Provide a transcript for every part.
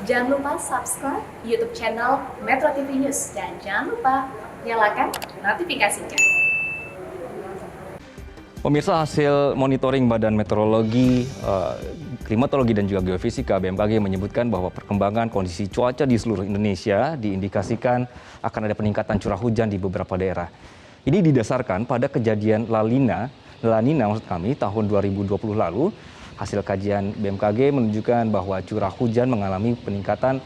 Jangan lupa subscribe YouTube channel Metro TV News dan jangan lupa nyalakan notifikasinya. Pemirsa, hasil monitoring Badan Meteorologi, Klimatologi dan juga Geofisika BMKG menyebutkan bahwa perkembangan kondisi cuaca di seluruh Indonesia diindikasikan akan ada peningkatan curah hujan di beberapa daerah. Ini didasarkan pada kejadian La Nina maksud kami tahun 2020 lalu. Hasil kajian BMKG menunjukkan bahwa curah hujan mengalami peningkatan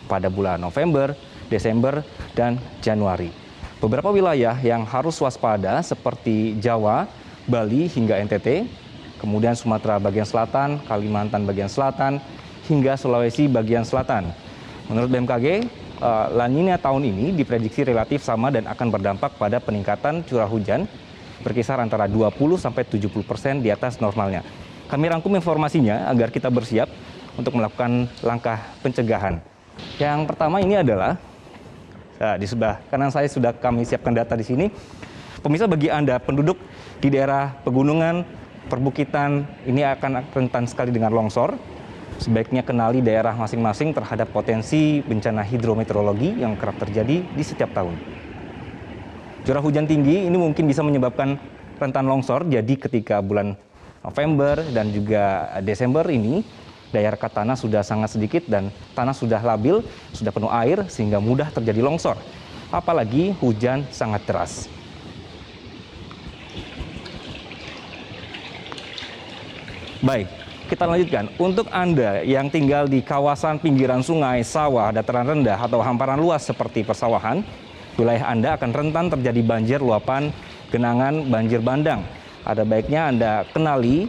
pada bulan November, Desember, dan Januari. Beberapa wilayah yang harus waspada seperti Jawa, Bali hingga NTT, kemudian Sumatera bagian selatan, Kalimantan bagian selatan, hingga Sulawesi bagian selatan. Menurut BMKG, La Nina tahun ini diprediksi relatif sama dan akan berdampak pada peningkatan curah hujan berkisar antara 20-70% di atas normalnya. Kami rangkum informasinya agar kita bersiap untuk melakukan langkah pencegahan. Yang pertama ini adalah, di sebelah kanan saya sudah kami siapkan data di sini. Pemirsa, bagi Anda penduduk di daerah pegunungan, perbukitan, ini akan rentan sekali dengan longsor. Sebaiknya kenali daerah masing-masing terhadap potensi bencana hidrometeorologi yang kerap terjadi di setiap tahun. Curah hujan tinggi ini mungkin bisa menyebabkan rentan longsor, jadi ketika bulan November dan juga Desember ini, daya rekat tanah sudah sangat sedikit dan tanah sudah labil, sudah penuh air sehingga mudah terjadi longsor. Apalagi hujan sangat deras. Baik, kita lanjutkan. Untuk Anda yang tinggal di kawasan pinggiran sungai, sawah, dataran rendah, atau hamparan luas seperti persawahan, wilayah Anda akan rentan terjadi banjir luapan, genangan, banjir bandang. Ada baiknya Anda kenali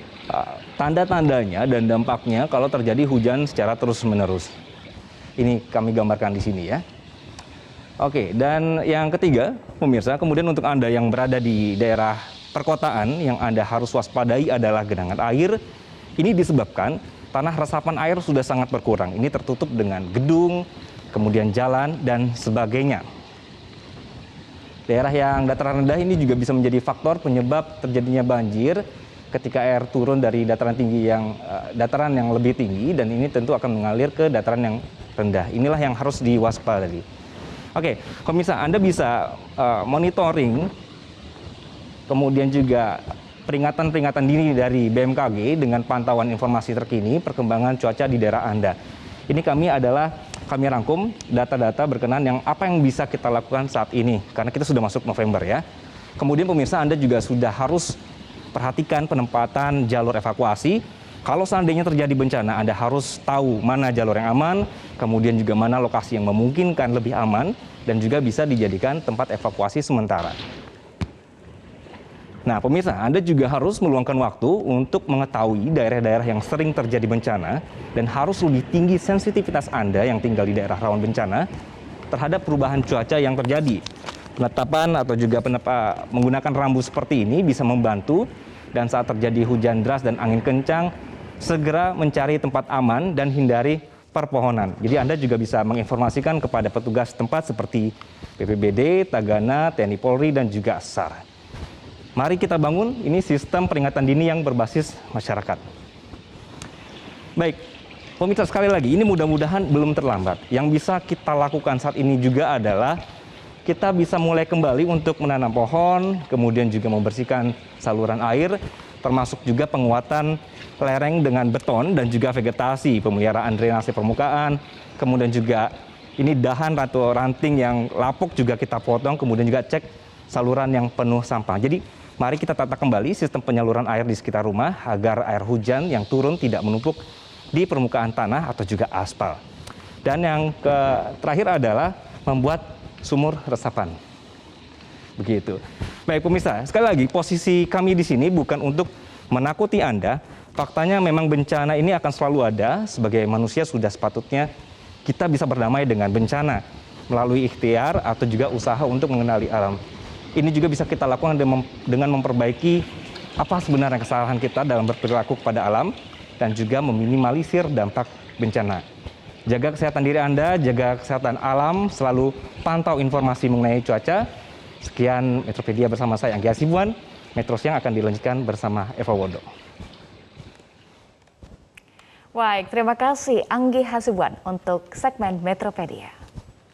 tanda-tandanya dan dampaknya kalau terjadi hujan secara terus-menerus. Ini kami gambarkan di sini ya. Oke, dan yang ketiga, pemirsa, kemudian untuk Anda yang berada di daerah perkotaan, yang Anda harus waspadai adalah genangan air. Ini disebabkan tanah resapan air sudah sangat berkurang. Ini tertutup dengan gedung, kemudian jalan, dan sebagainya. Daerah yang dataran rendah ini juga bisa menjadi faktor penyebab terjadinya banjir ketika air turun dari dataran tinggi dataran yang lebih tinggi, dan ini tentu akan mengalir ke dataran yang rendah. Inilah yang harus diwaspadai. Oke, pemirsa, Anda bisa monitoring, kemudian juga peringatan-peringatan dini dari BMKG dengan pantauan informasi terkini perkembangan cuaca di daerah Anda. Ini kami rangkum data-data berkenan apa yang bisa kita lakukan saat ini, karena kita sudah masuk November ya. Kemudian pemirsa, Anda juga sudah harus perhatikan penempatan jalur evakuasi. Kalau seandainya terjadi bencana, Anda harus tahu mana jalur yang aman, kemudian juga mana lokasi yang memungkinkan lebih aman, dan juga bisa dijadikan tempat evakuasi sementara. Nah, pemirsa, Anda juga harus meluangkan waktu untuk mengetahui daerah-daerah yang sering terjadi bencana dan harus lebih tinggi sensitivitas Anda yang tinggal di daerah rawan bencana terhadap perubahan cuaca yang terjadi. Penetapan atau juga menggunakan rambu seperti ini bisa membantu, dan saat terjadi hujan deras dan angin kencang, segera mencari tempat aman dan hindari perpohonan. Jadi Anda juga bisa menginformasikan kepada petugas tempat seperti BPBD, Tagana, TNI Polri, dan juga SAR. Mari kita bangun ini sistem peringatan dini yang berbasis masyarakat. Baik, pemirsa, sekali lagi, ini mudah-mudahan belum terlambat. Yang bisa kita lakukan saat ini juga adalah kita bisa mulai kembali untuk menanam pohon, kemudian juga membersihkan saluran air, termasuk juga penguatan lereng dengan beton dan juga vegetasi, pemeliharaan drainase permukaan, kemudian juga ini dahan atau ranting yang lapuk juga kita potong, kemudian juga cek saluran yang penuh sampah. Jadi mari kita tata kembali sistem penyaluran air di sekitar rumah agar air hujan yang turun tidak menumpuk di permukaan tanah atau juga aspal. Dan yang terakhir adalah membuat sumur resapan. Begitu. Baik pemirsa, sekali lagi posisi kami di sini bukan untuk menakuti Anda. Faktanya memang bencana ini akan selalu ada. Sebagai manusia sudah sepatutnya kita bisa berdamai dengan bencana melalui ikhtiar atau juga usaha untuk mengenali alam. Ini juga bisa kita lakukan dengan memperbaiki apa sebenarnya kesalahan kita dalam berperilaku kepada alam dan juga meminimalisir dampak bencana. Jaga kesehatan diri Anda, jaga kesehatan alam, selalu pantau informasi mengenai cuaca. Sekian Metropedia bersama saya Anggi Hasibuan. Metro Siang akan dilanjutkan bersama Eva Wodo. Baik, terima kasih Anggi Hasibuan untuk segmen Metropedia.